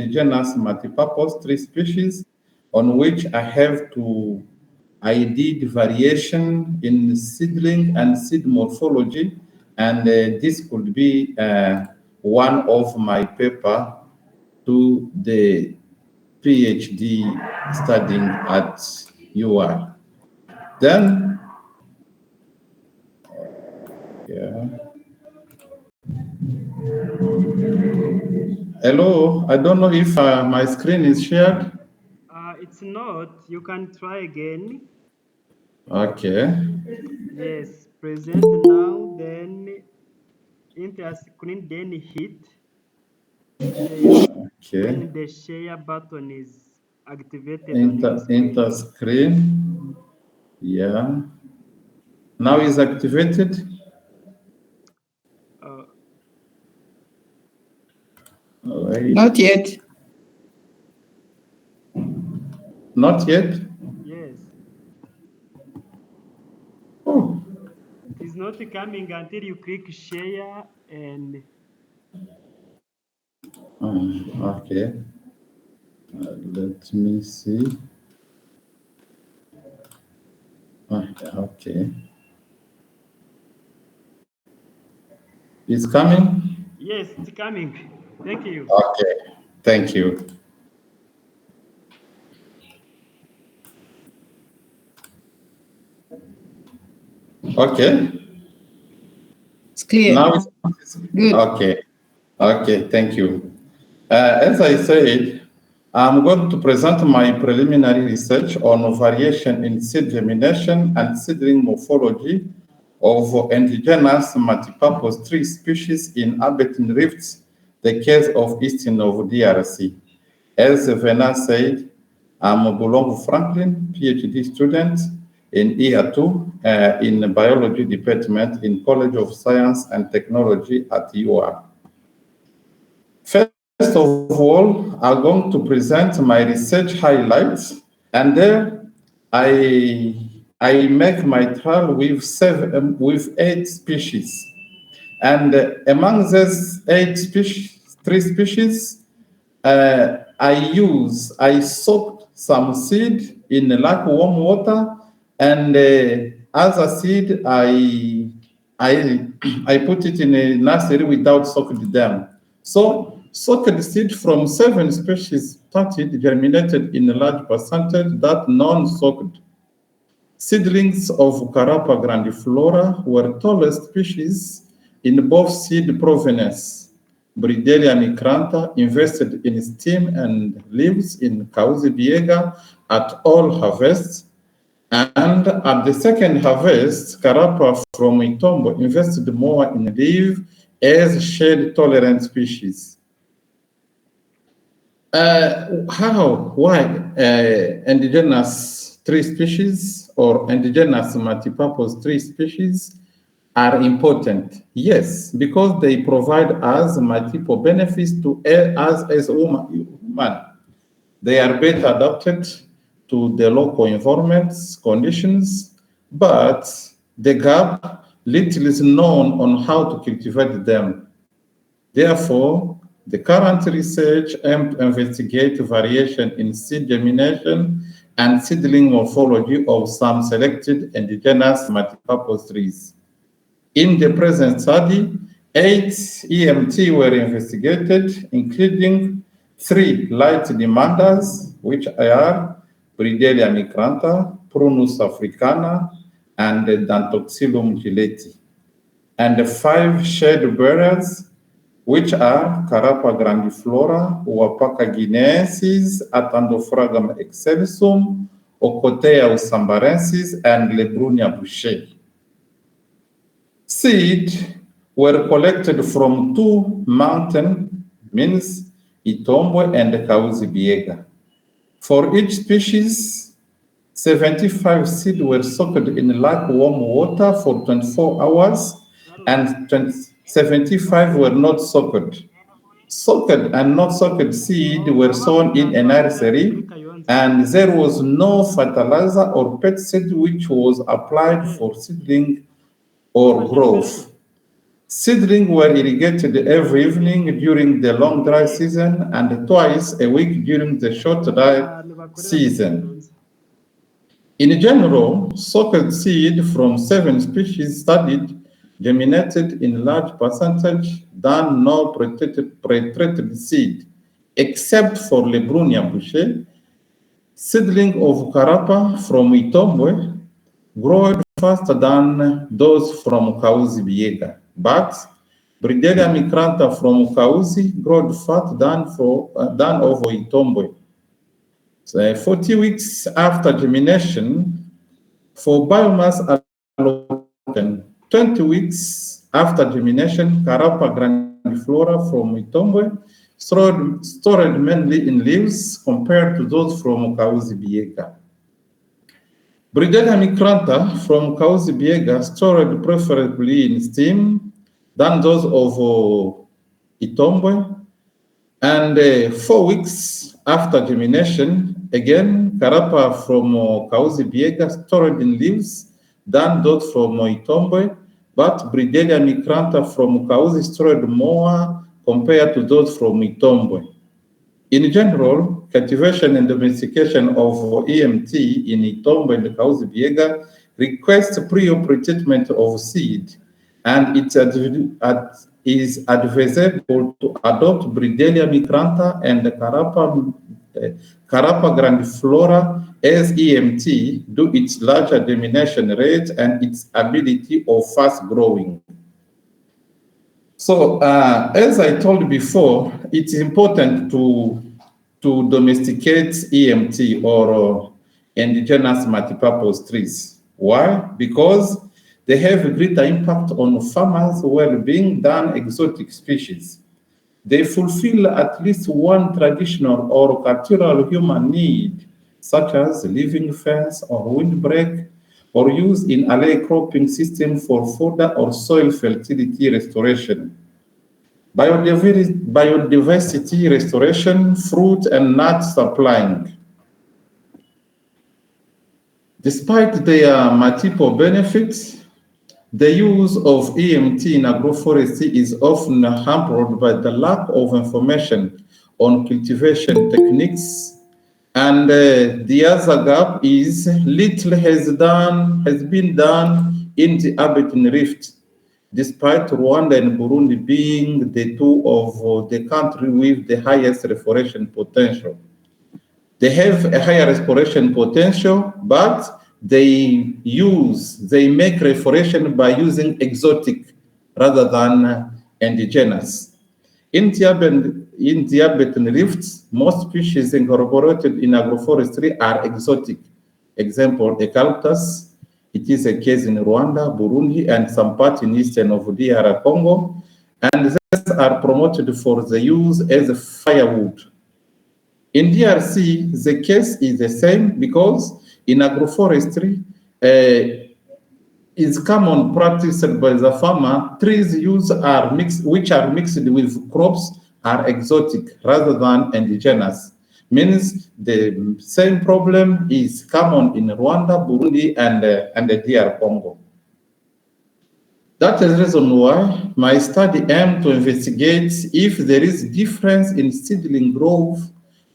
indigenous multipurpose tree species on which I have to ID the variation in seedling and seed morphology, and this could be one of my paper to the PhD studying at UI. Then, yeah. Hello, I don't know if my screen is shared. It's not. You can try again. Okay. Yes, present now, then enter screen, then hit share. Okay. When the share button is activated on your Enter screen. Yeah. Now is activated. Right. Not yet. Not yet? Yes. Oh. It is not coming until you click share and... Okay. Let me see. Okay. It's coming? Yes, it's coming. Thank you. Okay. Thank you. Okay. It's clear. Now it's good. Okay. Okay. Thank you. As I said, I'm going to present my preliminary research on variation in seed germination and seedling morphology of indigenous multipurpose tree species in Albertine Rifts, the case of eastern of DRC. As Vena said, I'm a Bulonvu Franklin, PhD student in year 2 in the biology department in College of Science and Technology at UR. First of all, I'm going to present my research highlights, and there I make my trial with 8 species. And among those 8 species, 3 species, I soaked some seed in lukewarm water, and other seed I put it in a nursery without soaking them. So soaked seed from 7 species started germinated in a large percentage that non-soaked. Seedlings of Carapa grandiflora were tallest species in both seed provenance. Bridelia micrantha invested in stem and leaves in Kauzi Biega at all harvests. And at the second harvest, Carapa from Itombo invested more in leaf as shade-tolerant species. Why indigenous tree species or indigenous multipurpose tree species are important? Yes, because they provide us multiple benefits to us as human. They are better adapted to the local environments, conditions, but the gap, little is known on how to cultivate them. Therefore, the current research aims to investigate variation in seed germination and seedling morphology of some selected indigenous multipurpose trees. In the present study, 8 EMT were investigated, including 3 light demanders, which are Bridelia micrantha, Prunus africana, and Dantoxylum gilleti, and 5 shade bearers, which are Carapa grandiflora, Uapaca guineensis, Atandophragm excelsum, Ocotea usambarensis, and Lebrunia boucher. Seed were collected from 2 mountain, means Itombo and Kauzi Biega. For each species, 75 seed were soaked in lukewarm water for 24 hours, and 75 were not soaked. Soaked and not soaked seed were sown in a nursery, and there was no fertilizer or pesticide which was applied for seedling or growth. Seedlings were irrigated every evening during the long dry season and twice a week during the short dry season. In general, socked seed from 7 species studied germinated in large percentage than no pre-treated seed, except for Lebrunia boucher, seedling of Karapa from Itombwe, growed faster than those from Kauzi Biega, but Bridelia micrantha from Kauzi growed faster than of Itombwe. So, 40 weeks after germination, for biomass allocation, 20 weeks after germination, Karapa grandiflora from Itombwe stored mainly in leaves compared to those from Kauzi Biega. Bridelia micrantha from Kauzi Biega stored preferably in steam than those of Itombwe. And 4 weeks after germination, again, Karapa from Kauzi Biega stored in leaves than those from Itombwe, but Bridelia micrantha from Kauzi stored more compared to those from Itombwe. In general, cultivation and domestication of EMT in Itombwe and Kauzi Biega requests prior pre-treatment of seed, and it is advisable to adopt Bridelia micrantha and Karapa grandiflora as EMT due to its larger germination rate and its ability of fast growing. So, as I told before, it's important to domesticate EMT or indigenous multipurpose trees. Why? Because they have a greater impact on farmers' well-being than exotic species. They fulfill at least one traditional or cultural human need, such as living fence or windbreak, or use in alley cropping system for fodder or soil fertility restoration. Biodiversity restoration, fruit and nut supplying. Despite their multiple benefits, the use of EMT in agroforestry is often hampered by the lack of information on cultivation techniques. And the other gap is little has been done in the Abertin Rift, despite Rwanda and Burundi being the two of the country with the highest restoration potential. They have a higher restoration potential, but they make reforestation by using exotic rather than indigenous. In the Abertin Rifts, most species incorporated in agroforestry are exotic. Example, eucalyptus. It is a case in Rwanda, Burundi, and some part in eastern of DR Congo. And these are promoted for the use as a firewood. In DRC, the case is the same because in agroforestry, is common practice by the farmer. Trees which are mixed with crops are exotic rather than indigenous. Means the same problem is common in Rwanda, Burundi, and the DR Congo. That is the reason why my study aimed to investigate if there is difference in seedling growth,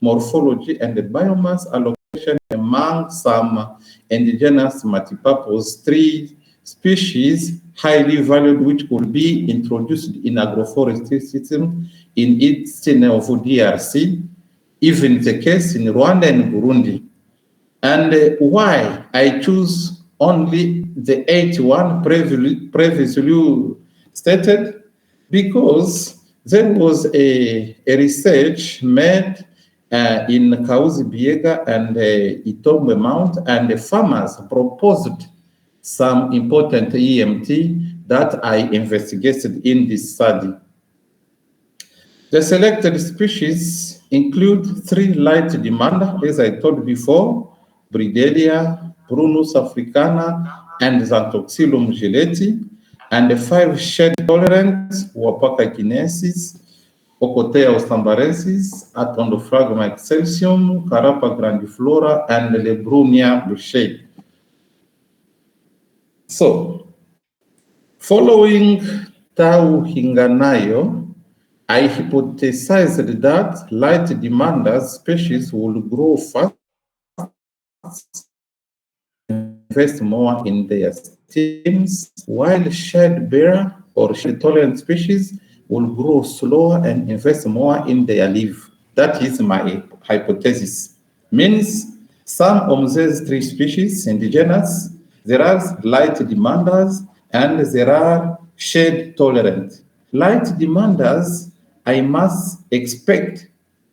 morphology, and the biomass allocation among some indigenous multipurpose tree species highly valued, which could be introduced in agroforestry system in eastern of DRC, even the case in Rwanda and Burundi. And why I choose only the 81 previously stated? Because there was a research made in Kauzi Biega and Itombwe Mount, and the farmers proposed some important EMT that I investigated in this study. The selected species include 3 light demander, as I told before, Bridelia, Prunus africana, and Xanthoxylum gilleti, and 5 shade tolerant, Wapaka guinensis, Ocotea ostambarensis, Atondophragma excelsium, Karapa grandiflora, and Lebrunia boucher. So, following Tauhinganayo, I hypothesized that light demanders species will grow fast, invest more in their stems, while shade bearer or shade tolerant species will grow slower and invest more in their leaf. That is my hypothesis. Means some of these three species, indigenous, there are light demanders and there are shade tolerant. Light demanders, I must expect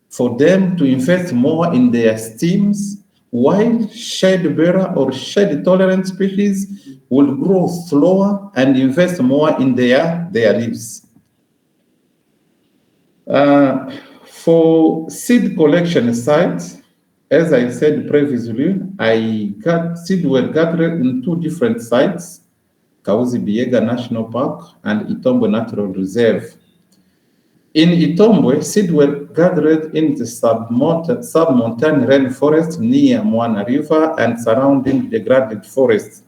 for them to invest more in their stems, while shade bearer or shade tolerant species will grow slower and invest more in their leaves. For seed collection sites, as I said previously, seed were gathered in two different sites, Kauzi-Biega National Park and Itombo Natural Reserve. In Itombwe, seeds were gathered in the sub-montane rainforest near Mwana River and surrounding degraded forests.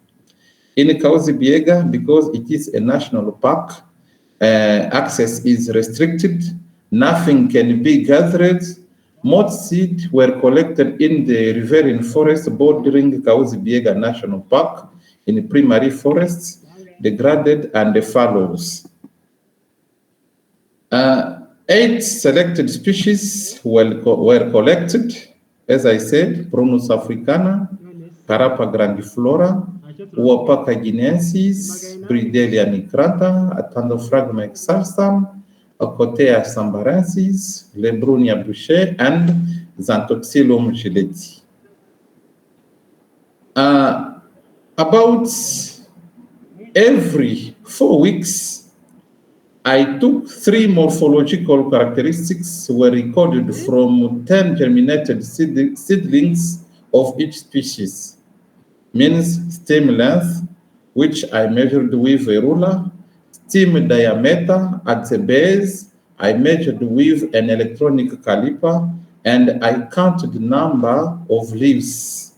In Kauzi-Biega, because it is a national park, access is restricted, nothing can be gathered. Most seeds were collected in the riverine forest bordering Kauzi-Biega National Park, in primary forests, degraded and the fallows. 8 selected species were collected, as I said, Prunus africana, Carapa grandiflora, Uopaca guineensis, Bridelia nigrata, Atandophragma exarsam, Ocotea sambarensis, Lebrunia boucher, and Xanthoxylum gilleti. About every 4 weeks, I took 3 morphological characteristics were recorded from 10 germinated seedlings of each species. Means stem length, which I measured with a ruler, stem diameter at the base, I measured with an electronic caliper, and I counted the number of leaves.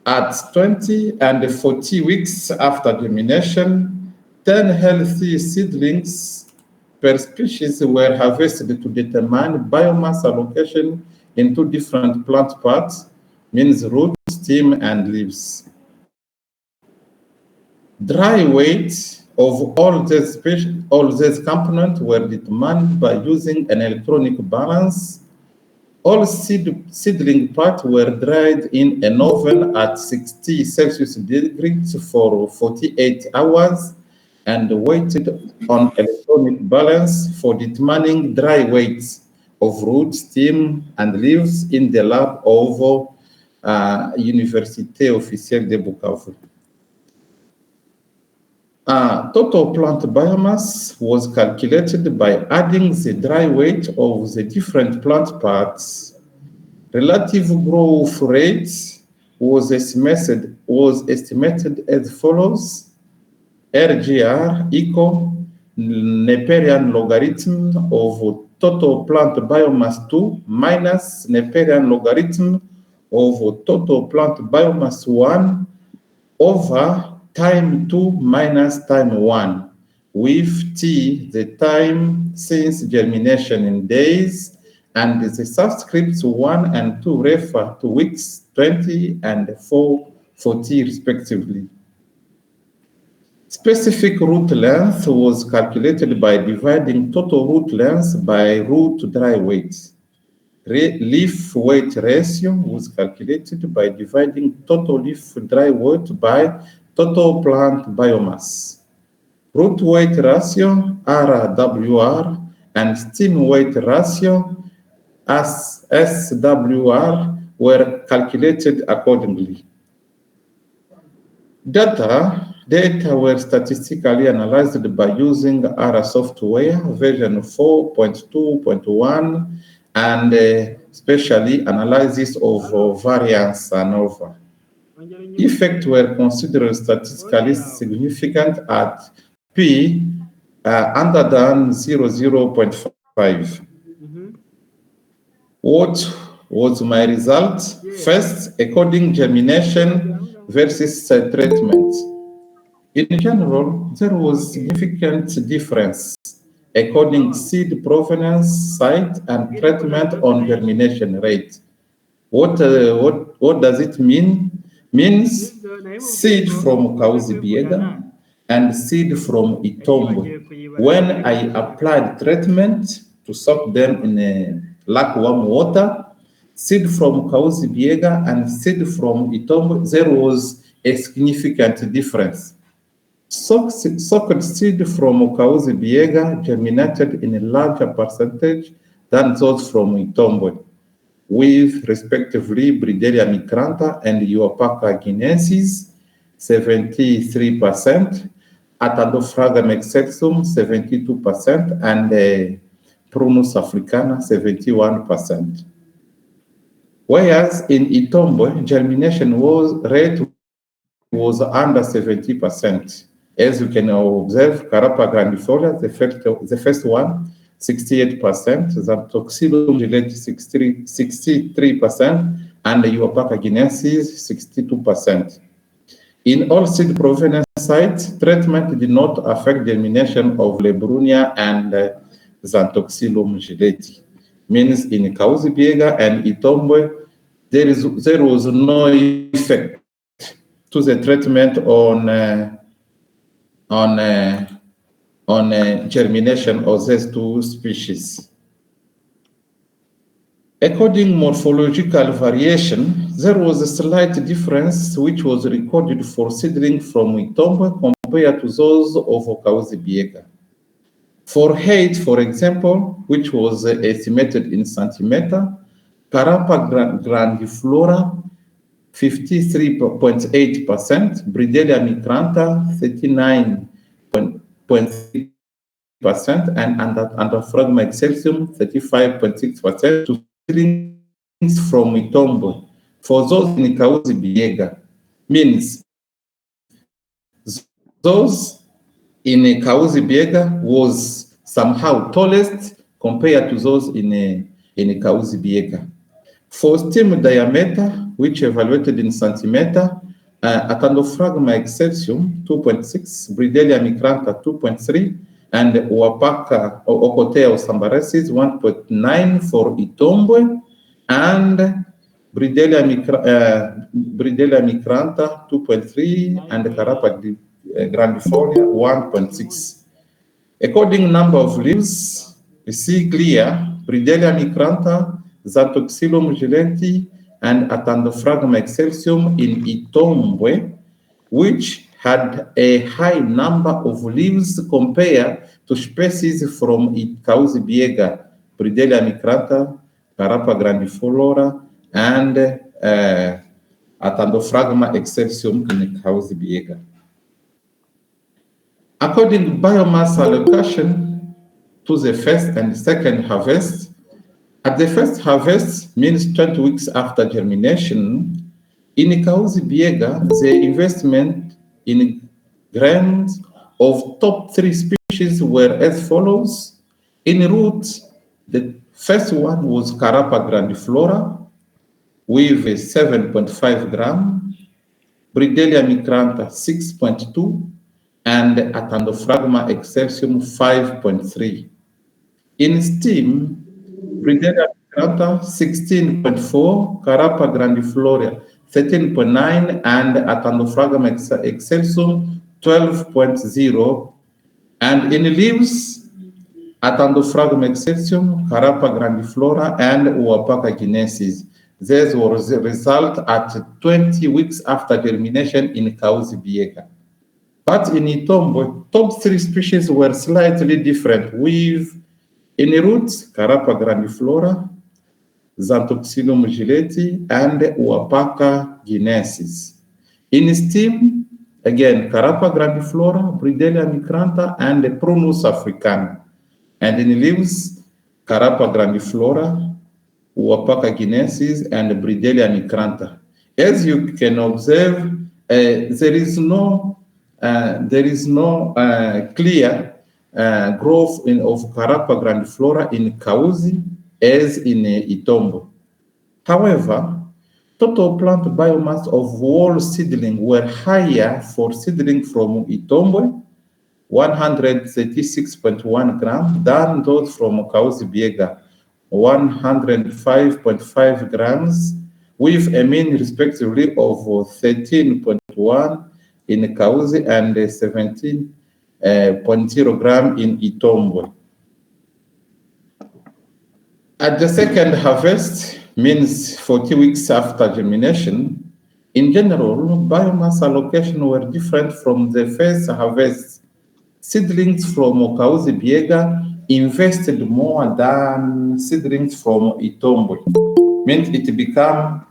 At 20 and 40 weeks after germination, 10 healthy seedlings per species were harvested to determine biomass allocation in 2 different plant parts, means root, stem, and leaves. Dry weight of all these components were determined by using an electronic balance. All seedling parts were dried in an oven at 60 Celsius degrees for 48 hours and weighted on electronic balance for determining dry weights of root, stem, and leaves in the lab of Université Officielle de Bukavu. Total plant biomass was calculated by adding the dry weight of the different plant parts. Relative growth rate was estimated as follows: RGR equal Neperian logarithm of total plant biomass 2 minus Neperian logarithm of total plant biomass 1 over time 2 minus time 1, with t the time since germination in days, and the subscripts 1 and 2 refer to weeks 20 and 40 respectively. Specific root length was calculated by dividing total root length by root dry weight. Leaf weight ratio was calculated by dividing total leaf dry weight by total plant biomass. Root weight ratio, RWR, and stem weight ratio, SWR, were calculated accordingly. Data were statistically analyzed by using R software version 4.2.1 and especially analysis of variance ANOVA. Effects were considered statistically significant at P under than 0.5. What was my result? First, according germination versus treatment. In general, there was significant difference according seed provenance, site, and treatment on germination rate. What does it mean? Means seed from Kauzi Biega and seed from Itombwe. When I applied treatment to soak them in a lukewarm water, seed from Kauzi Biega and seed from Itombwe, there was a significant difference. Soaked seed from Kauzi Biega germinated in a larger percentage than those from Itombwe, with respectively Bridelia micranta and Euopaka guinensis, 73%, Atandophragma excelsum, 72%, and Prunus africana, 71%. Whereas in Itombwe, germination rate was under 70%. As you can observe, Carapa grandifolia, the first one, 68%, Xanthoxylum gileti 63%, and Euopaka guinensis 62%. In all seed provenance sites, treatment did not affect germination of Lebrunia and Xanthoxylum gileti. Means in Kauzi Biega and Itombwe, there was no effect to the treatment on germination of these two species. According morphological variation, there was a slight difference which was recorded for seedlings from Itombwe compared to those of Kauzi Biega. For height, for example, which was estimated in centimeter, Carapa grandiflora 53.8%, Bridelia micranta 39.3%, and Anthophoragma excelsum 35.6% to seedlings from Itombwe. For those in Kauzi Biega, means those in Kauzi Biega was somehow tallest compared to those in Kauzi Biega. For stem diameter, which evaluated in centimeter, Atandophragma excelsum 2.6, Bridelia micranta 2.3, and Euopaka Ocotea sambarensis 1.9 for Itombwe, and Bridelia micranta 2.3, and Carapa grandifolia 1.6. According number of leaves, we see clear Bridelia micranta, Xanthoxylum gileti, and Atandophragma excelsum in Itombwe, which had a high number of leaves compared to species from Kauzi Biega, Bridelia micranta, Carapa grandiflora, and Atandophragma excelsum in Kauzi Biega. According to biomass allocation to the first and second harvest, at the first harvest, means 20 weeks after germination, in Kauzi Biega, the investment in grains of top 3 species were as follows. In root, the first one was Carapa grandiflora with 7.5 gram, Bridelia micranta 6.2, and Atandophragma excelsum 5.3. In stem, Bridelia micranta 16.4, Carapa grandiflora 13.9, and Atandophragma excelsum 12.0. And in leaves, Atandophragma excelsum, Carapa grandiflora, and Euopaka guinensis. This was the result at 20 weeks after germination in Kauzi Biega. But in Itombwe, top 3 species were slightly different, with in roots, Carapa grandiflora, Xanthoxylum gileti, and Euopaka guinensis. In stem, again, Carapa grandiflora, Bridelia micranta, and Prunus africana. And in leaves, Carapa grandiflora, Euopaka guinensis, and Bridelia micranta. As you can observe, there is no clear growth of Carapa grandiflora in Kauzi as in Itombwe. However, total plant biomass of whole seedling were higher for seedling from Itombwe, 136.1 grams, than those from Kauzi Biega, 105.5 grams, with a mean respectively of 13.1 in Kauzi and 17.0 gram in Itombwe. At the second harvest, means 40 weeks after germination, in general, biomass allocation were different from the first harvest. Seedlings from Kauzi Biega invested more than seedlings from Itombwe. Means it became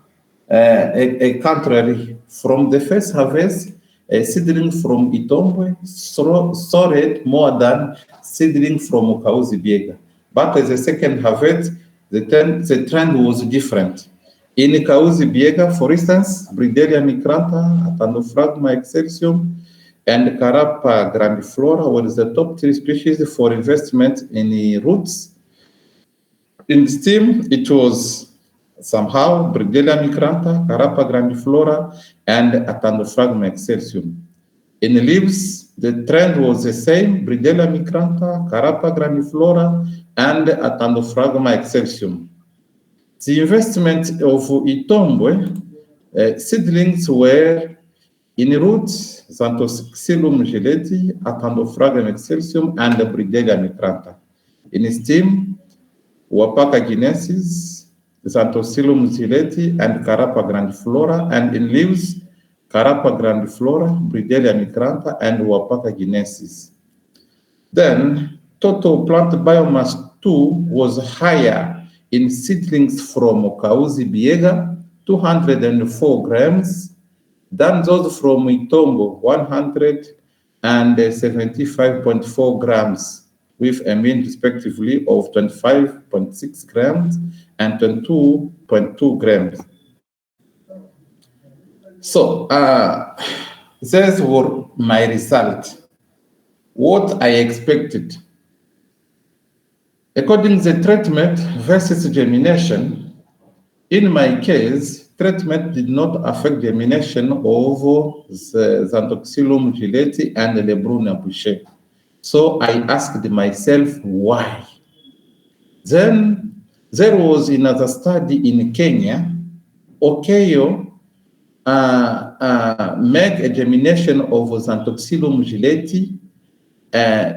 a contrary. From the first harvest, seedlings from Itombwe soared more than seedlings from Kauzi Biega. But as a second harvest, the trend was different. In Kauzi Biega, for instance, Bridelia micrantha, Atandophragma excelsium, and Carapa grandiflora were the top 3 species for investment in roots. In stem, it was somehow Bridelia micrantha, Carapa grandiflora, and Atandophragma excelsium. In leaves, the trend was the same: Bridelia micrantha, Carapa grandiflora, and Atandophragma excelsium. The investment of Itombwe seedlings were in roots, Xanthoxylum gileti, Atandophragma excelsium, and Bridelia micrantha. In stem, Wapaka guinensis, Xanthoxylum gileti, and Carapa grandiflora, and in leaves, Carapa grandiflora, Bridelia micrantha, and Wapaka guinensis. Then, total plant biomass too was higher in seedlings from Kauzi Biega, 204 grams, than those from Itombwe, 175.4 grams, with a mean respectively of 25.6 grams and 22.2 grams. So, these were my results. What I expected. According to the treatment versus germination, in my case, treatment did not affect germination of the Xanthoxylum gileti and the Lebrunia boucher. So I asked myself why. Then there was another study in Kenya. Okeyo made a germination of Xanthoxylum gileti.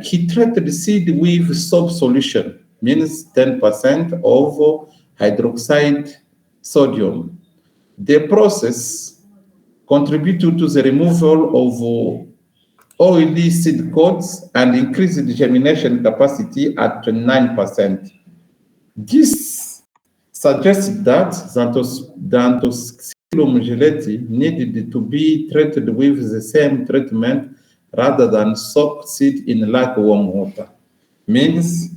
He treated the seed with soap solution, means 10% of hydroxide sodium. The process contributed to the removal of oily seed coats and increased the germination capacity at 9%. This suggests that Xanthoxylum gileti needed to be treated with the same treatment rather than soak seed in lukewarm water. Means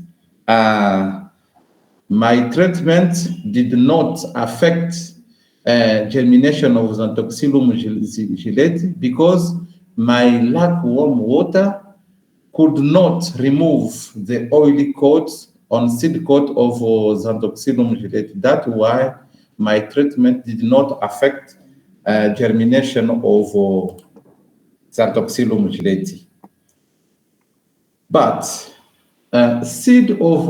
my treatment did not affect germination of Xanthoxylum gileti because my lukewarm water could not remove the oily coat on seed coat of Xanthoxylum gileti. That's why my treatment did not affect germination of Xanthoxylum gileti. But seed of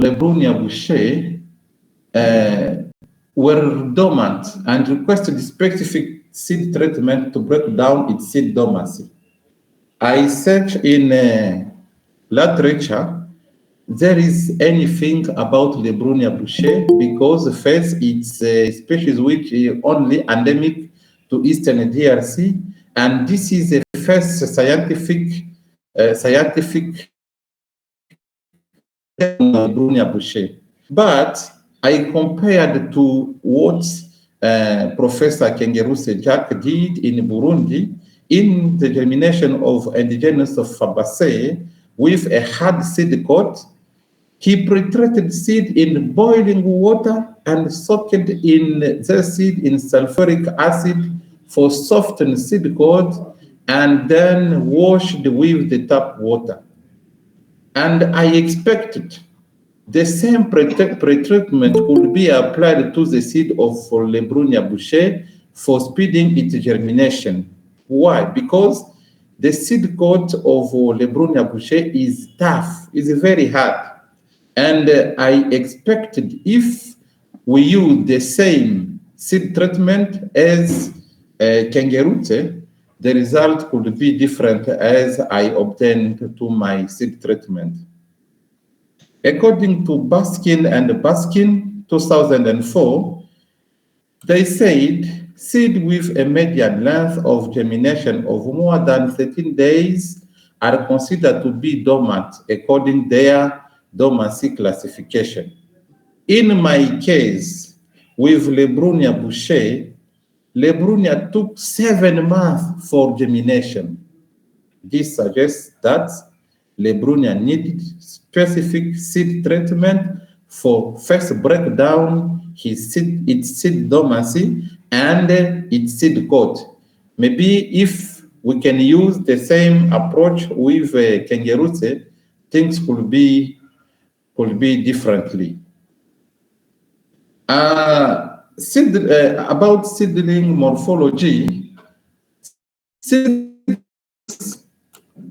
Lebrunia boucher were dormant and requested specific seed treatment to break down its seed dormancy. I searched in literature. There is anything about Lebrunia boucher because first it's a species which is only endemic to Eastern DRC, and this is the first scientific Lebrunia boucher. But I compared to what Professor Kengeruse Jack did in Burundi in the germination of indigenous of Fabaceae with a hard seed coat. He pre-treated seed in boiling water and soaked in the seed in sulfuric acid for softened seed coat, and then washed with the tap water. And I expected The same pretreatment could be applied to the seed of Lebrunia boucher for speeding its germination. Why? Because the seed coat of Lebrunia boucher is tough, is very hard. And I expected if we use the same seed treatment as Kangerute, the result could be different as I obtained to my seed treatment. According to Baskin and Baskin 2004, they said seed with a median length of germination of more than 13 days are considered to be dormant according to their dormancy classification. In my case, with Lebrunia boucher, Lebrunia took 7 months for germination. This suggests that Lebrunia needed specific seed treatment for first breakdown its seed dormancy and its seed coat. Maybe if we can use the same approach with Kangerute, things could be differently. About seedling morphology,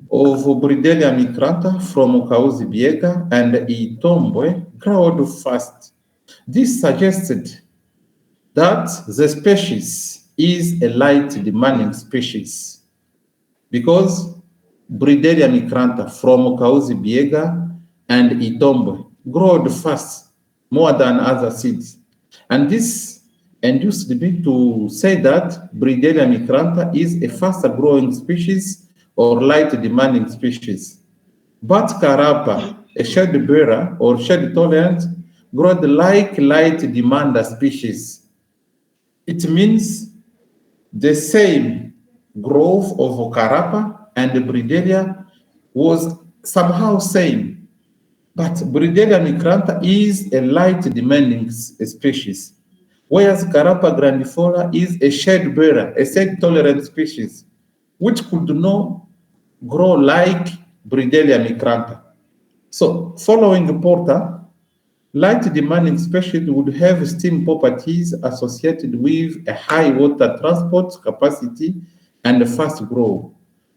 of Bridelia micranta from Kauzi Biega and Itombwe growed fast. This suggested that the species is a light-demanding species because Bridelia micranta from Kauzi Biega and Itombwe growed fast more than other seeds. And this induced me to say that Bridelia micranta is a faster growing species or light demanding species. But Carapa, a shade bearer or shade tolerant, growth like light demander species. It means the same growth of Carapa and Bridelia was somehow same, but Bridelia micranta is a light demanding species, whereas Carapa grandiflora is a shade bearer, a shade tolerant species, which could not grow like Bridelia micranta. So, following Porter, light demanding species would have steam properties associated with a high water transport capacity and a fast growth.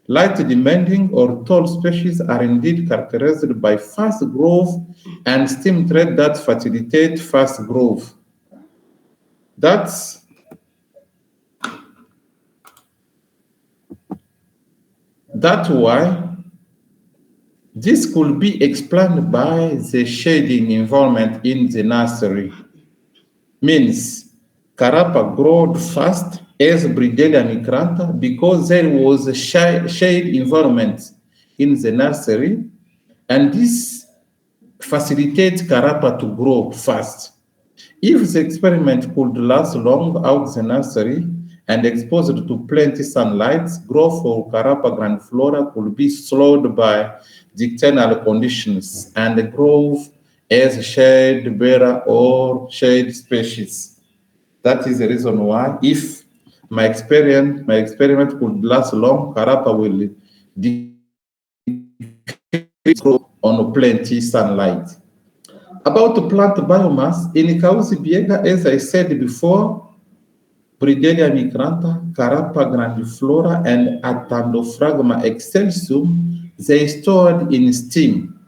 Light demanding or tall species are indeed characterized by fast growth and steam trade that facilitate fast growth. That's why this could be explained by the shading environment in the nursery. Means Carapa growed fast as Bridelia micranta because there was a shade environment in the nursery, and this facilitates Carapa to grow fast. If the experiment could last long out the nursery and exposed to plenty sunlight, growth of Carapa grandiflora could be slowed by the external conditions and growth as shade bearer or shade species. That is the reason why, if my experiment could last long, Carapa will decrease on plenty sunlight. About the plant biomass, in Kauzi Biega, as I said before, Bridelia micranta, Carapa grandiflora, and Attendophragma excelsum, they stored in steam.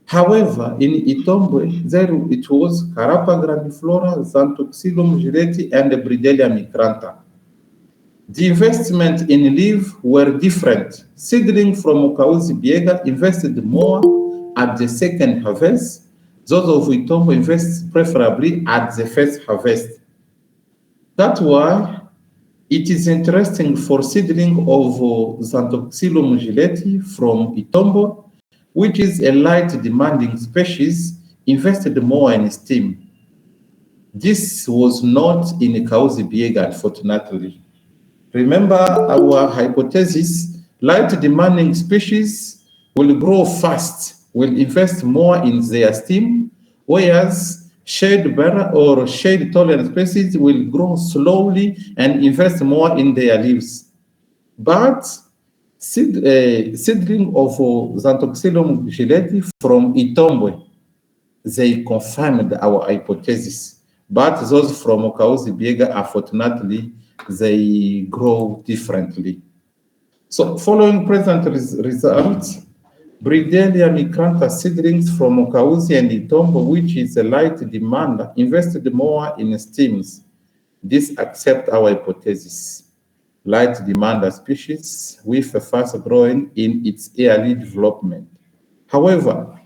However, in Itombwe, it was Carapa grandiflora, Xanthoxylum gilleti, and Bridelia micranta. The investment in leaf were different. Seedling from Kauzi Biega invested more at the second harvest. Those of Itombwe invest preferably at the first harvest. That's why it is interesting for seedling of Xanthoxylum gilleti from Itombwe, which is a light demanding species, invested more in steam. This was not in Kauzi Biega, unfortunately. Remember our hypothesis, light demanding species will grow fast, will invest more in their steam, whereas shade bearer or shade tolerant species will grow slowly and invest more in their leaves. But seedling of Xanthoxylum gilleti from Itombwe they confirmed our hypothesis. But those from Okauzi Biega, unfortunately, they grow differently. So following present results, Bridelia micrantha seedlings from Okauzi and Itombo, which is a light demander, invested more in stems. This accepts our hypothesis. Light demander species with a fast growing in its early development. However,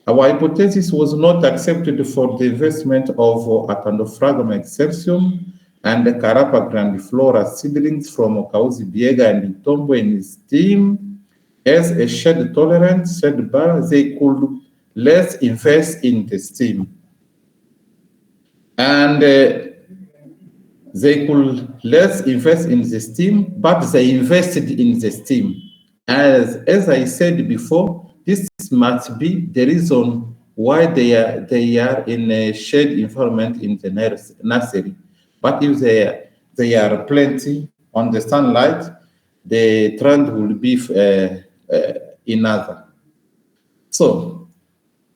our hypothesis was not accepted for the investment of Acanthophraga excelsium and the Carapa grandiflora seedlings from Okauzi Biega and Itombo in steam. As a shade tolerant shade bar, they could less invest in the steam. And they could less invest in the steam, but they invested in the steam. As I said before, this must be the reason why they are in a shade environment in the nursery. But if they are plenty on the sunlight, the trend will be another. So,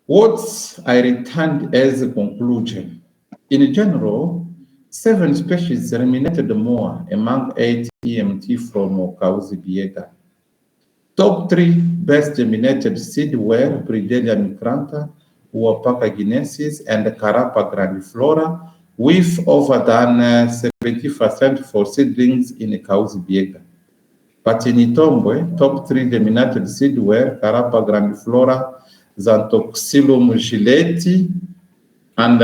what I returned as a conclusion, in general, 7 species germinated more among 8 EMT from Okauzi Biega. Top 3 best germinated seed were Bridelia micrantha, Uopaca guinensis, and Carapa grandiflora, with over than 70% for seedlings in Okauzi Biega. But in Itombwe, top 3 germinated seed were Carapa grandiflora, Xanthoxylum gilleti, and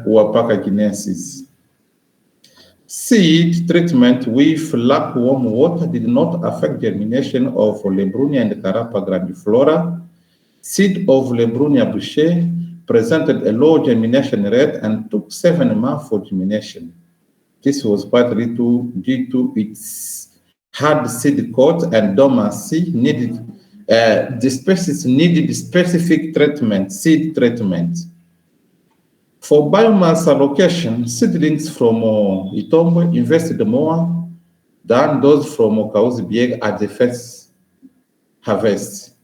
Uopaca guinensis. Seed treatment with lukewarm water did not affect germination of Lebrunia and Carapa grandiflora. Seed of Lebrunia boucher presented a low germination rate and took 7 months for germination. This was partly due to its hard seed coat and dormancy needed. The species needed specific treatment, seed treatment. For biomass allocation, seedlings from Itombo invested more than those from Okauzi Biega at the first harvest.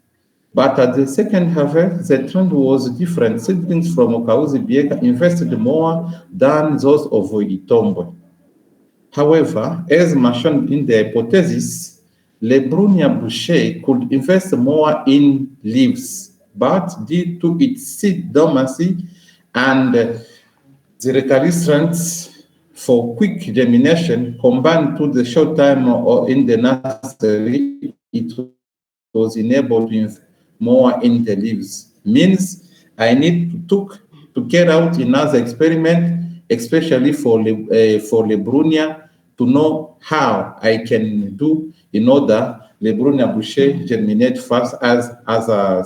But at the second harvest, the trend was different. Seedlings from Okauzi Biega invested more than those of Itombo. However, as mentioned in the hypothesis, Lebrunia boucher could invest more in leaves, but due to its seed dormancy and the recalcitrants for quick germination combined to the short time or in the nursery, it was enabled to invest more in the leaves. Means I need to carry out another experiment, especially for Lebrunia, to know how I can do in order Lebrunia boucher germinate fast as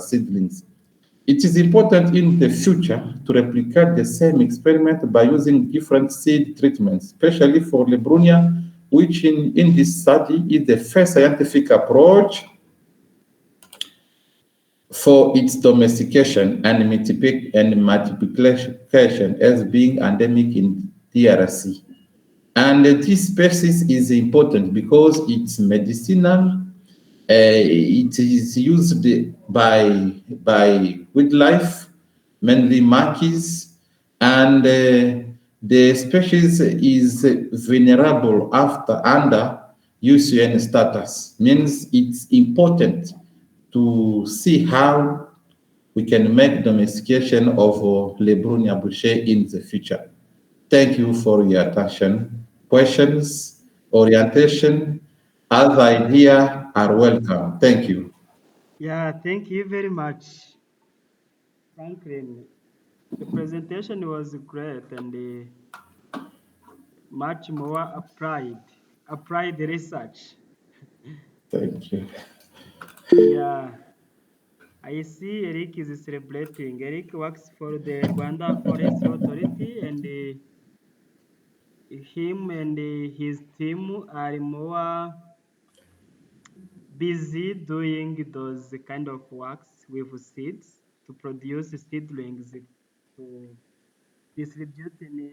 seedlings. It is important in the future to replicate the same experiment by using different seed treatments, especially for Lebrunia, which in this study is the first scientific approach for its domestication and multiplication as being endemic in DRC. And this species is important because it's medicinal. It is used by wildlife, mainly monkeys, and the species is vulnerable under UCN status. Means it's important to see how we can make domestication of Lebrunia boucher in the future. Thank you for your attention. Questions, orientation, other ideas are welcome. Thank you. Yeah, thank you very much, Franklin. The presentation was great and much more applied research. Thank you. Yeah, I see Eric is celebrating. Eric works for the Rwanda Forest Authority, and him and his team are more busy doing those kind of works with seeds to produce seedlings to distribute in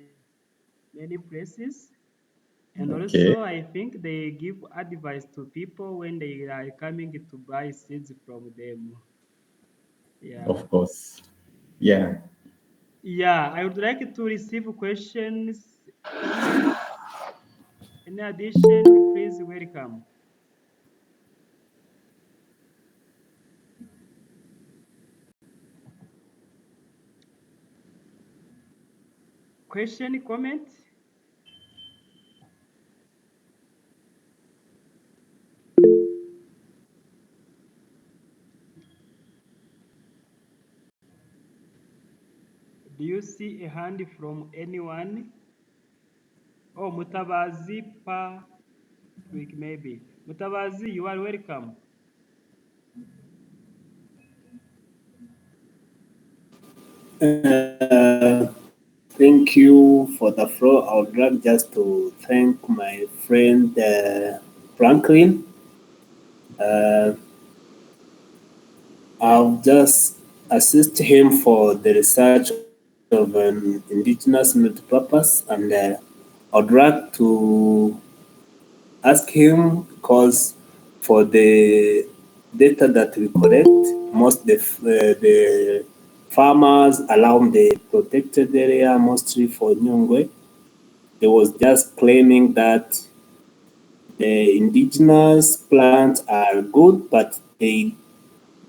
many places. And Okay, also, I think they give advice to people when they are coming to buy seeds from them. Yeah. of course. Yeah. Yeah, I would like to receive questions. In addition, please welcome. Question, comment? Do you see a hand from anyone? Oh, Mutabazi Patrick, maybe. Mutabazi, you are welcome. Thank you for the floor. I would like just to thank my friend Franklin. I'll just assist him for the research of an indigenous multipurpose, and I'd like to ask him because for the data that we collect, most the farmers around the protected area, mostly for Nyungwe, they was just claiming that the indigenous plants are good, but they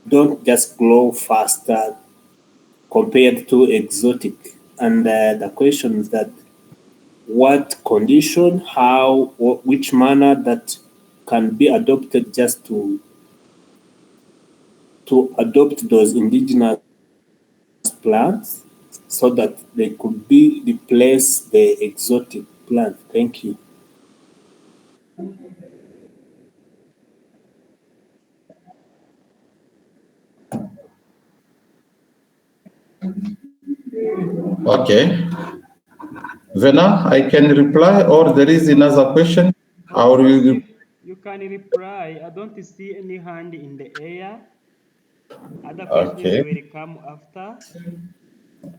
don't just grow faster compared to exotic. And the question is that what condition, how, which manner that can be adopted just to adopt those indigenous plants so that they could be replace the exotic plant. Thank you. Okay. Vena, I can reply, or there is another question? Or you? You can reply. I don't see any hand in the air. Other questions Okay. will come after.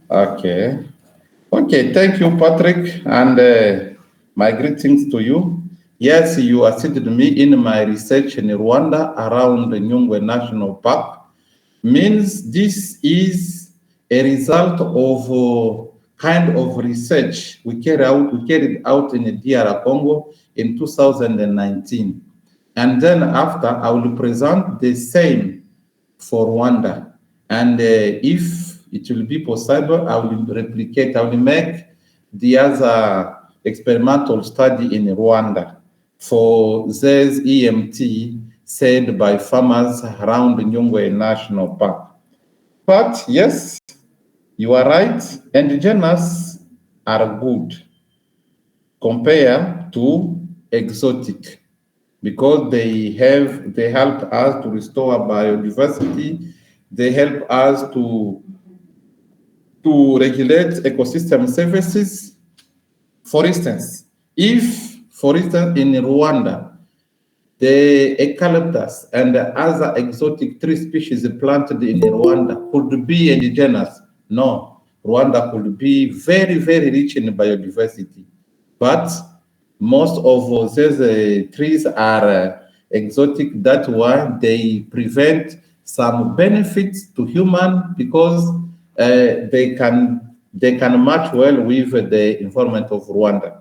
Okay. Okay. Thank you, Patrick, and my greetings to you. Yes, you assisted me in my research in Rwanda around the Nyungwe National Park. Means this is a result of kind of research we carried out in the DR Congo in 2019. And then after, I will present the same for Rwanda. And if it will be possible, I will replicate, I will make the other experimental study in Rwanda for this EMT said by farmers around Nyungwe National Park. But yes, you are right, indigenous are good compared to exotic because they help us to restore biodiversity, they help us to regulate ecosystem services. For instance, if, for instance, in Rwanda, the eucalyptus and the other exotic tree species planted in Rwanda could be indigenous. No, Rwanda could be very, very rich in biodiversity. But most of those trees are exotic. That's why they prevent some benefits to human because they can match well with the environment of Rwanda.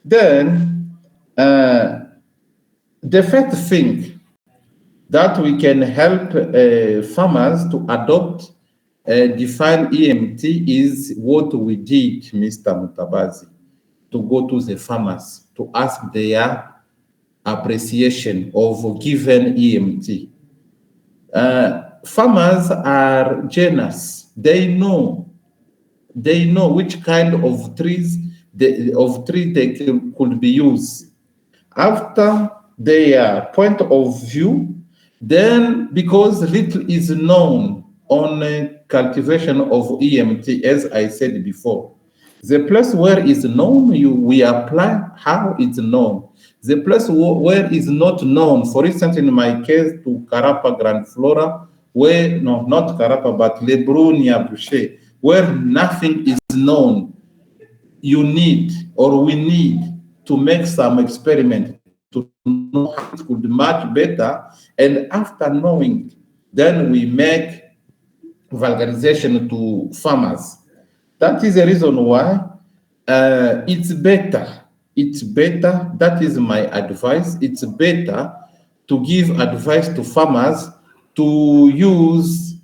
Then the first thing that we can help farmers to adopt define EMT is what we did, Mr. Mutabazi, to go to the farmers to ask their appreciation of given EMT. Farmers are generous. They know which kind of trees they could be used. After their point of view, then because little is known on cultivation of EMT, as I said before, the place where is known, we apply how it's known. The place where is not known, for instance, in my case, to Karapa Grand Flora, where, no, not Karapa, but Lebrunia Boucher, where nothing is known, you need, or we need, to make some experiment to know how it could match better. And after knowing, then we make vulgarization to farmers. That is the reason why it's better. It's better. That is my advice. It's better to give advice to farmers to use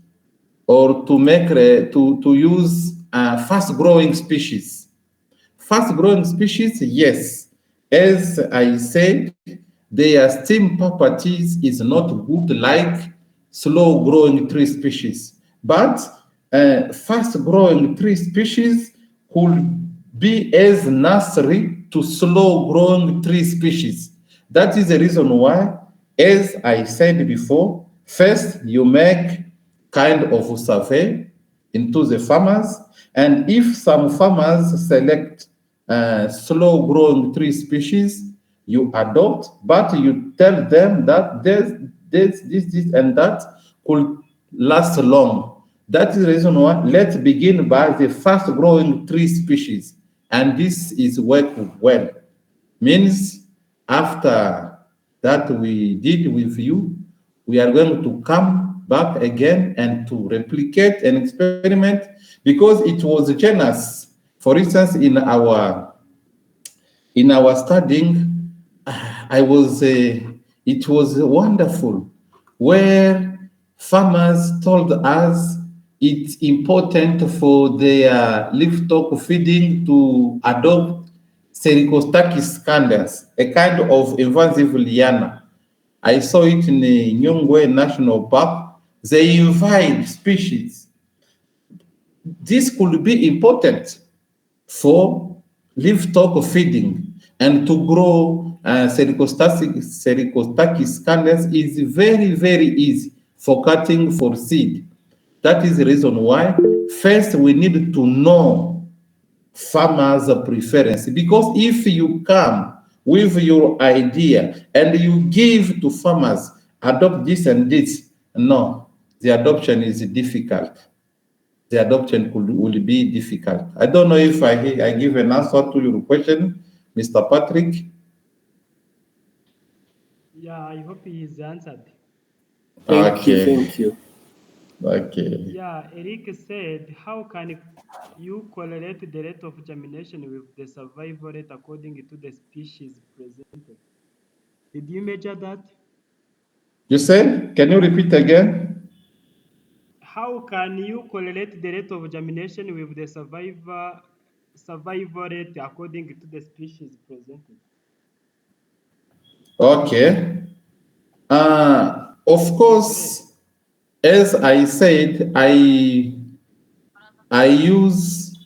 or to make to use fast-growing species. Fast-growing species, yes. As I said, their stem properties is not good like slow-growing tree species. But fast-growing tree species could be as nursery to slow-growing tree species. That is the reason why, as I said before, first you make kind of a survey into the farmers, and if some farmers select slow-growing tree species, you adopt, but you tell them that this, and that could last long. That is the reason why let's begin by the fast-growing tree species, and this is working well. Means after that we did with you, we are going to come back again and to replicate and experiment because it was generous. For instance, in our studying, it was wonderful where farmers told us it's important for their livestock feeding to adopt Sericostakis scandens, a kind of invasive liana. I saw it in the Nyungwe National Park. They invite species. This could be important for livestock feeding and to grow Sericostakis scandens is very, very easy for cutting for seed. That is the reason why first we need to know farmers' preference, because if you come with your idea and you give to farmers, adopt this and this, no, the adoption is difficult. The adoption will be difficult. I don't know if I give an answer to your question, Mr. Patrick. Yeah, I hope he is answered. Thank you. Okay. Yeah, Eric said, how can you correlate the rate of germination with the survival rate according to the species presented? Did you measure that? You said? Can you repeat again? How can you correlate the rate of germination with the survival rate according to the species presented? Okay. Of course, as I said, I use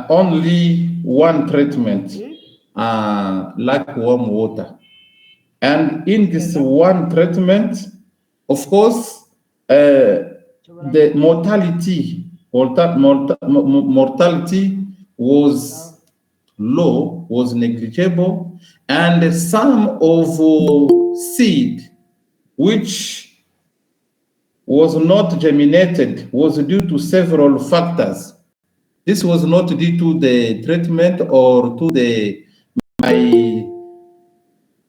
only one treatment, like warm water. And in this one treatment, of course, the mortality was low, was negligible, and some of seed which was not germinated was due to several factors. This was not due to the treatment or to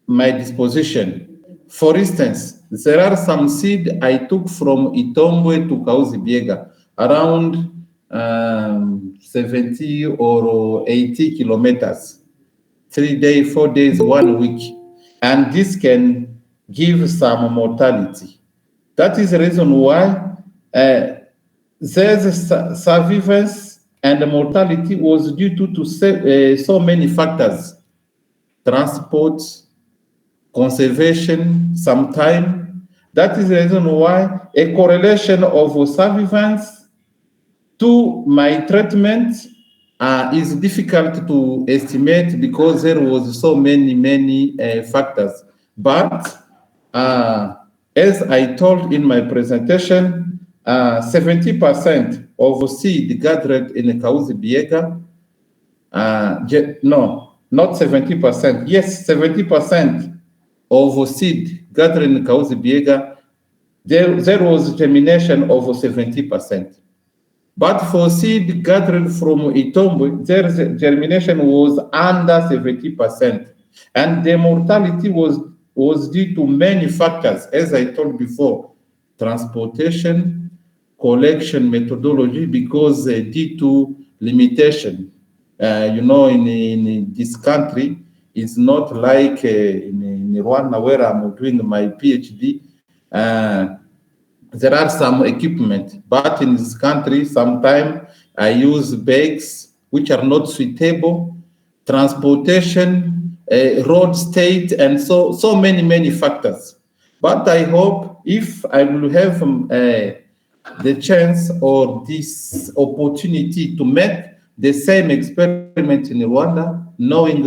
my disposition. For instance, there are some seed I took from Itombwe to Kauzibiega, around 70 or 80 kilometers, 3 days, 4 days, 1 week. And this can give some mortality. That is the reason why there's survivance and mortality was due to so many factors: transport, conservation, some time. That is the reason why a correlation of survivance to my treatment is difficult to estimate because there was so many factors. But as I told in my presentation, 70% of seed gathered in Kauzibiega, no, not 70%, yes, 70% of seed gathered in Kauzibiega, there was germination of 70%. But for seed gathered from Itombwe, their germination was under 70%. And the mortality was due to many factors, as I told before: transportation, collection methodology because due to limitation. In this country, it's not like in Rwanda where I'm doing my PhD. There are some equipment, but in this country, sometimes I use bags which are not suitable, transportation, road state, and so many factors. But I hope if I will have the chance or this opportunity to make the same experiment in Rwanda, knowing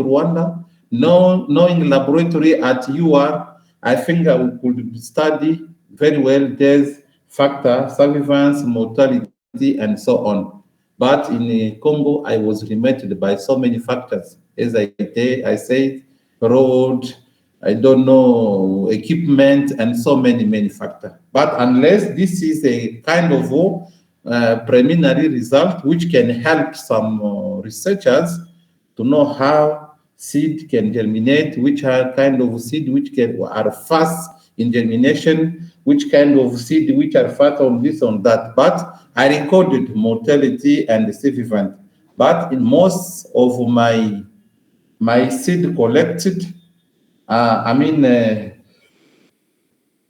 laboratory at UR, I think I could study very well death factor, survivance, mortality, and so on. But in Congo, I was limited by so many factors. As I said, road, I don't know, equipment, and so many factors. But unless this is a kind of preliminary result which can help some researchers to know how seed can germinate, which are kind of seed which are fast in germination, which kind of seed which are fast on this, on that. But I recorded mortality and survivance. But in most of my seed collected,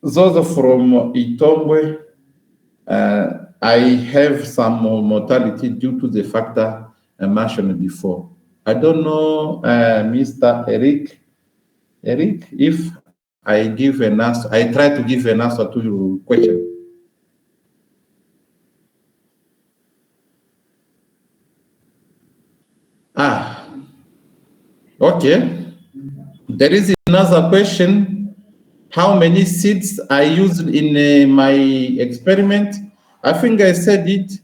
those from Itombwe, I have some mortality due to the factor I mentioned before. I don't know, Mr. Eric, if I give an answer, I try to give an answer to your question. Okay. There is another question. How many seeds I used in my experiment? I think I said it.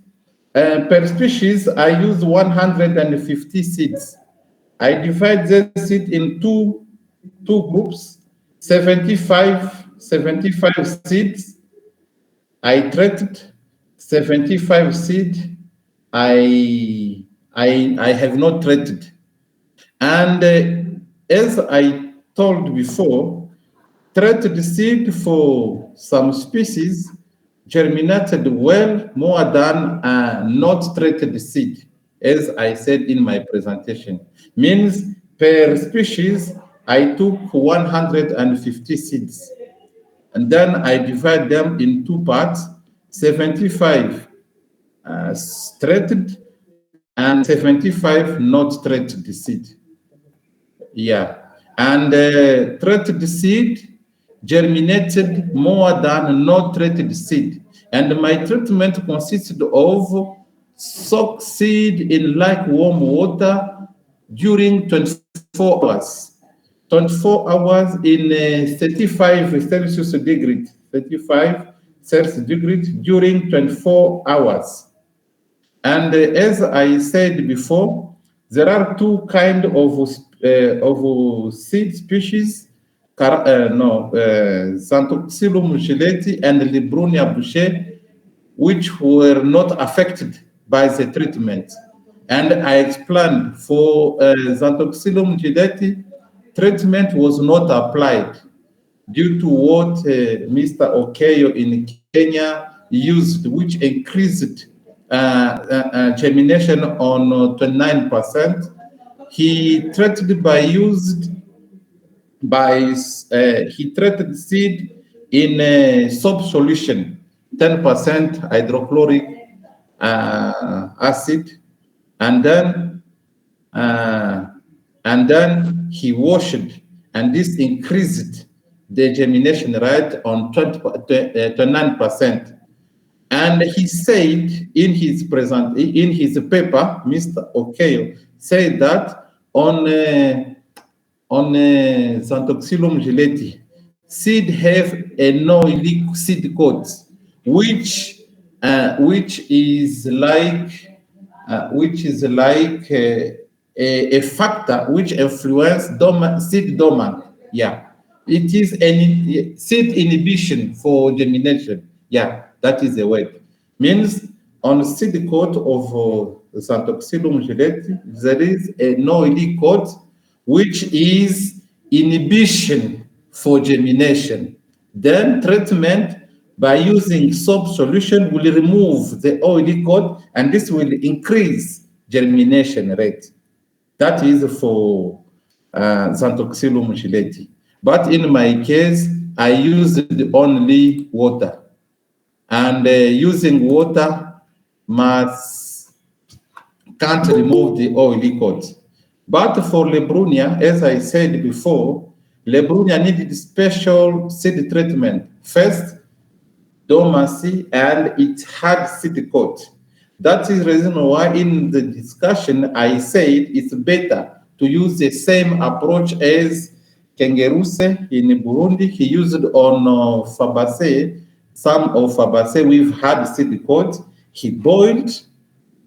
Per species, I use 150 seeds. I divide the seed in two groups, 75 seeds. I treated 75 seeds. I have not treated. And as I told before, treated seed for some species germinated well more than not treated seed, as I said in my presentation. Means per species, I took 150 seeds. And then I divide them in two parts, 75 treated and 75 not treated seed. Yeah. And treated seed germinated more than not treated seed. And my treatment consisted of soak seed in lukewarm water during 24 hours. 24 hours in 35 Celsius degrees, 35 Celsius degrees during 24 hours. And as I said before, there are two kinds of seed species, Xanthoxylum gelati and Librunia boucher, which were not affected by the treatment. And I explained for Xanthoxylum gelati, treatment was not applied due to what Mr. Okeyo in Kenya used, which increased germination on 29%. He treated he treated seed in soap solution, 10% hydrochloric acid, and then he washed, and this increased the germination rate on 29%. And he said in his paper, Mr. Okeyo said that on Xanthoxylum gelati, seed have a no-leak seed coat, which is like a factor which influence seed dormant. Yeah, it is any seed inhibition for germination. Yeah, that is the word. Means on seed coat of Xanthoxylum gelati, there is a no-leak coat, which is inhibition for germination. Then treatment by using soap solution will remove the oily coat, and this will increase germination rate. That is for Xanthoxylum gilleti. But in my case, I used only water. And using water can't remove the oily coat. But for Lebrunia, as I said before, Lebrunia needed special seed treatment. First, dormancy, and it had seed coat. That is the reason why in the discussion I said it's better to use the same approach as Kengeruse in Burundi. He used on Fabaceae, some of Fabaceae we've had seed coat. He boiled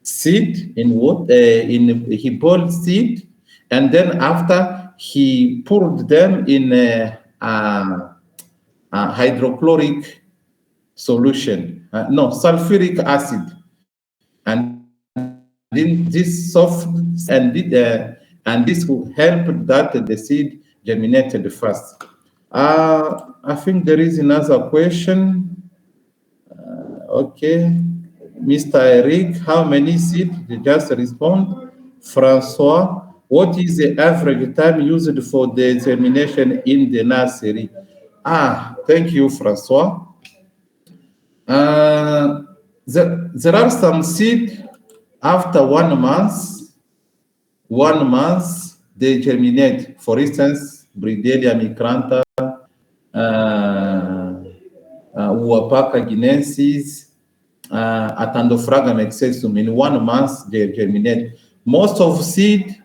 seed in water, he boiled seed, and then after he poured them in a hydrochloric solution, sulfuric acid, and then this soft and this will help that the seed germinated fast. I think there is another question. Okay, Mr. Eric, how many seeds? Just respond. Francois, what is the average time used for the germination in the nursery? Thank you, Francois. There are some seeds after 1 month. 1 month they germinate. For instance, Bridelia micrantha, Uapaka guinensis, Attendophragma excessum. In 1 month they germinate. Most of seed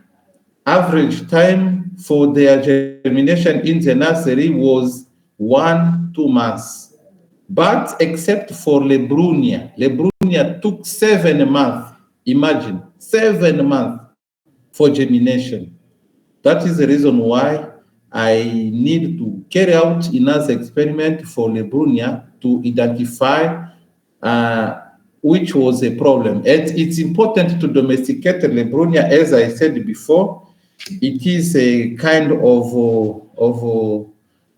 average time for their germination in the nursery was 1-2 months. But except for Lebrunia, Lebrunia took 7 months. Imagine, 7 months for germination. That is the reason why I need to carry out another experiment for Lebrunia to identify which was a problem. And it's important to domesticate Lebrunia, as I said before. It is a kind of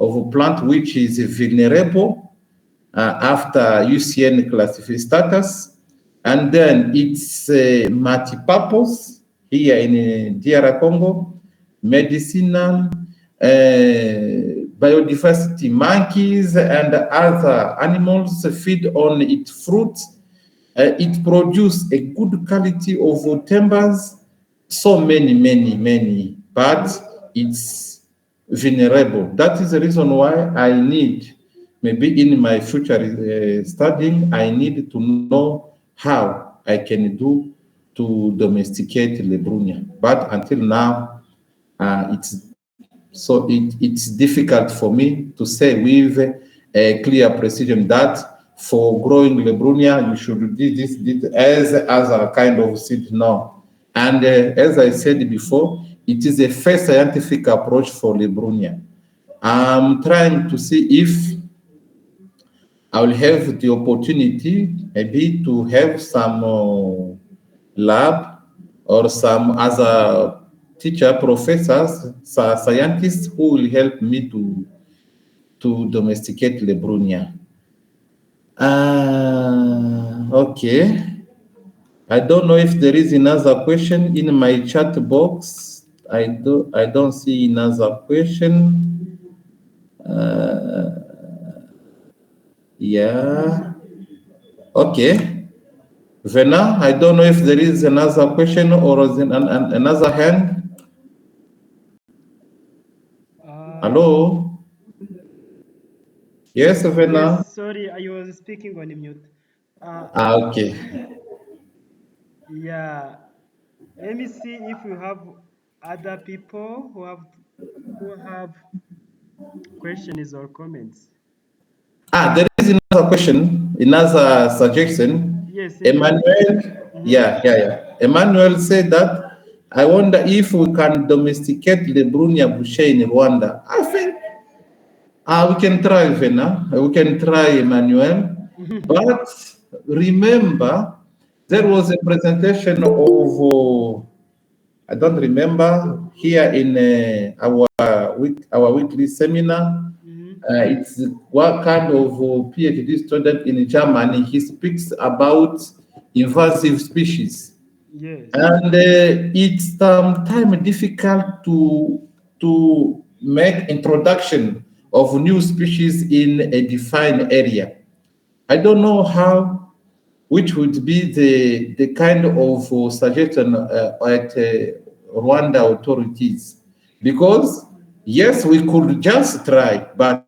a plant which is vulnerable after UCN classification status, and then it's multi-purpose here in DR Congo, medicinal, biodiversity, monkeys and other animals feed on its fruits. It produces a good quality of timbers, so many, but it's vulnerable. That is the reason why I need, maybe in my future studying, I need to know how I can do to domesticate Lebrunia. But until now, it's difficult for me to say with a clear precision that for growing Lebrunia, you should do this as a kind of seed. No. And as I said before, it is a first scientific approach for Lebrunia. I'm trying to see if I will have the opportunity maybe to have some lab or some other teacher, professors, scientists who will help me to domesticate Lebrunia. Okay. I don't know if there is another question in my chat box. I don't see another question. Yeah. Okay. Vena, I don't know if there is another question or another hand. Hello. Yes, Vena. Yes, sorry, I was speaking on mute. Okay. Yeah, let me see if we have other people who have questions or comments. There is another question, another suggestion. Yes, Emmanuel. Yeah. Emmanuel said that I wonder if we can domesticate Lebrunia boucher in Rwanda. I think we can try, Vena. We can try, Emmanuel. But remember, there was a presentation of, I don't remember, here in our weekly seminar. It's what kind of PhD student in Germany. He speaks about invasive species. Yes. And it's sometimes difficult to make introduction of new species in a defined area. I don't know how, which would be the kind of suggestion at Rwanda authorities, because yes, we could just try, but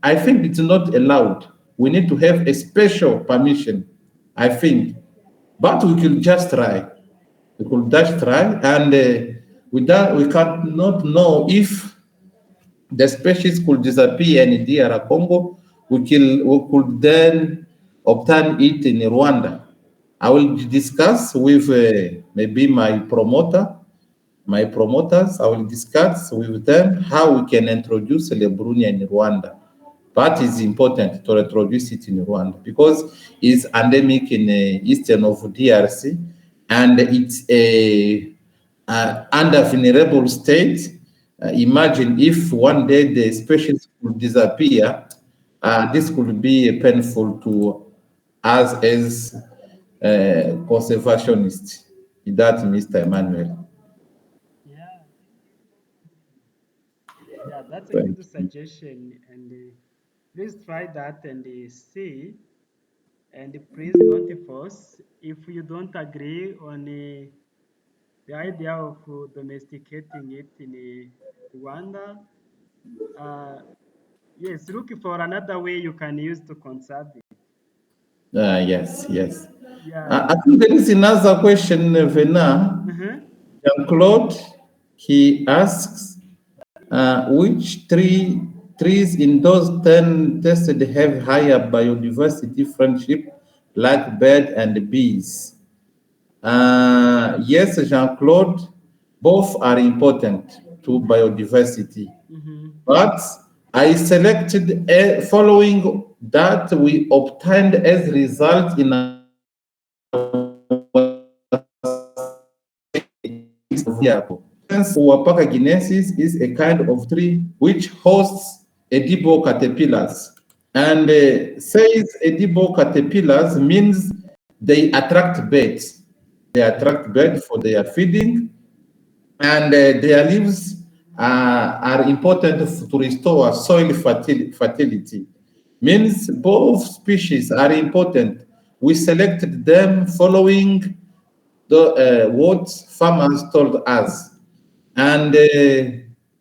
I think it's not allowed. We need to have a special permission, I think, but we could just try. We could just try, and with that, we cannot know if the species could disappear in DR Congo. We could then obtain it in Rwanda. I will discuss with maybe my promoters. I will discuss with them how we can introduce Lebrunia in Rwanda. But it's important to introduce it in Rwanda because it's endemic in eastern of DRC, and it's a under vulnerable state. Imagine if one day the species could disappear, this could be painful to us as conservationists. That, Mr. Emmanuel. Yeah. Yeah, that's a Thank good you. suggestion, and please try that and see. And please don't force. If you don't agree on the idea of domesticating it in Rwanda, uh, yes, look for another way you can use to conserve it. Yes, yes. Yeah. I think there is another question, Vena. Uh-huh. Jean-Claude, he asks, which trees in those 10 tested have higher biodiversity friendship, like bird and bees? Yes, Jean-Claude, both are important to biodiversity. Mm-hmm. But I selected following that we obtained as result in our Wapaka guinensis is a kind of tree which hosts edible caterpillars. And says edible caterpillars means they attract birds. They attract birds for their feeding, and their leaves are important to restore soil fertility. Means both species are important. We selected them following what farmers told us. And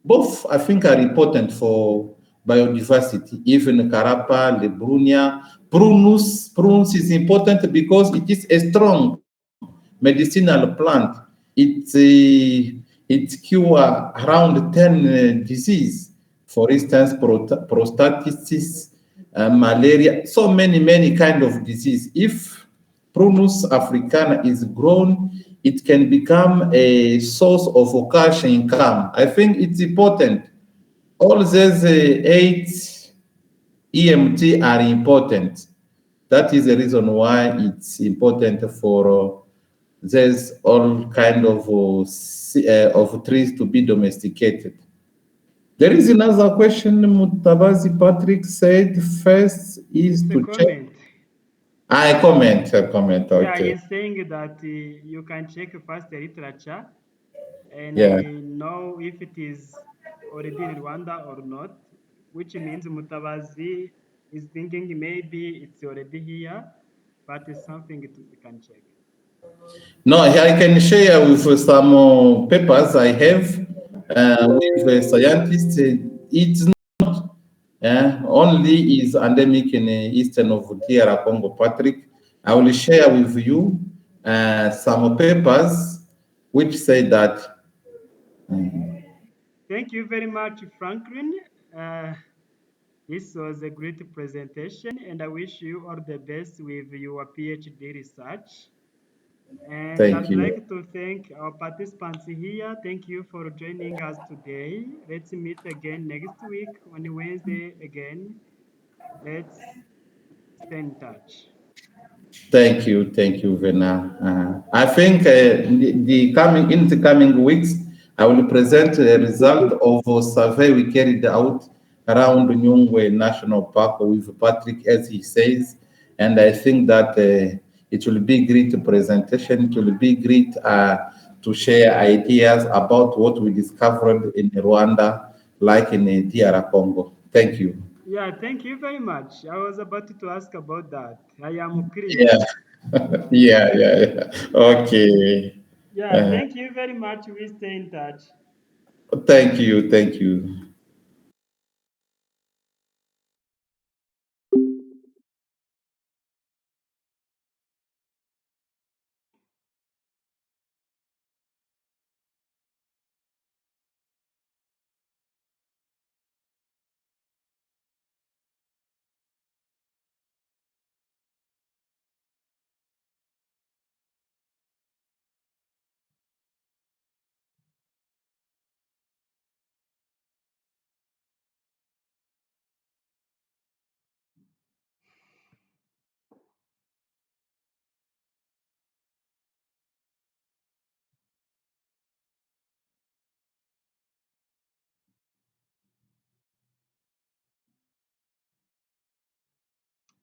both, I think, are important for biodiversity. Even Carapa, Lebrunia, Prunus. Prunus is important because it is a strong medicinal plant. It cure around 10 disease. For instance, prostatitis, malaria, so many kind of disease. If Prunus africana is grown, it can become a source of cash income. I think it's important. All these 8 EMT are important. That is the reason why it's important for there's all kind of trees to be domesticated. There is another question. Mutabazi Patrick said first is It's a to check. comment. I comment. Yeah, Okay. he's saying that you can check first the literature and Yeah. know if it is already in Rwanda or not, which means Mutabazi is thinking maybe it's already here, but it's something we can check. No, I can share with some papers I have with scientists. It's not only is endemic in eastern of DR Congo, Patrick. I will share with you some papers which say that. Thank you very much, Franklin. This was a great presentation, and I wish you all the best with your PhD research. And Thank I'd you. like to thank our participants here. Thank you for joining us today. Let's meet again next week on Wednesday again. Let's stay in touch. Thank you, Vena. I think in the coming weeks, I will present a result of a survey we carried out around Nyungwe National Park with Patrick, as he says. And I think that it will be great presentation. It will be great to share ideas about what we discovered in Rwanda, like in DR Congo. Thank you. Yeah, thank you very much. I was about to ask about that. I am clear. Yeah. Yeah. Okay. Yeah, thank you very much. We stay in touch. Thank you. Thank you.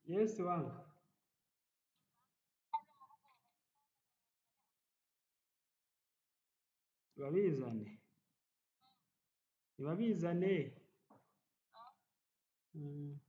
Yes, wangu. Babizane. Babizane. Mm.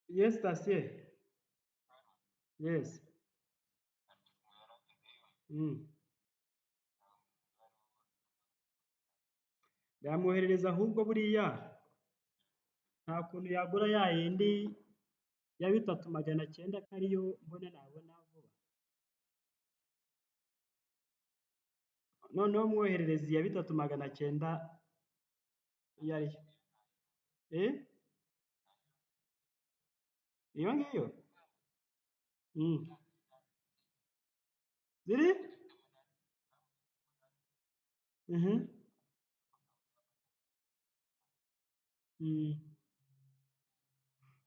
Yes, Tassie. Yes. Mm. Yamwoherereza ahubwo buriya nta kuntu yagura ya yindi ya 3,900 ko ariyo mbona nabona vuba. Noneho mwoherereza iya 3,900 iyo ariyo. Iyo ngiyo? Mm. Ziri? Mhm. Mm.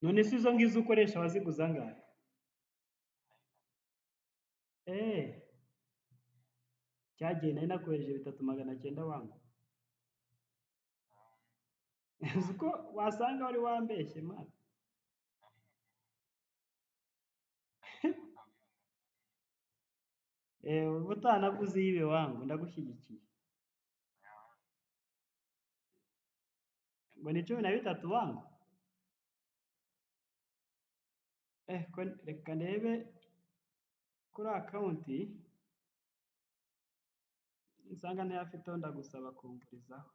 None se izo ngizo ukoresha waziguze angahe? Cyagiye nari nakohereje 3,900 wangu. Uzi ko wasanga wari wambeshye mana. Utanaguze iyibe wangu ndagushyigikiye. Ngo ni 13 wangu? Reka ndebe kuri akawunti nsanga ntayafiteho ndagusaba kungurizaho.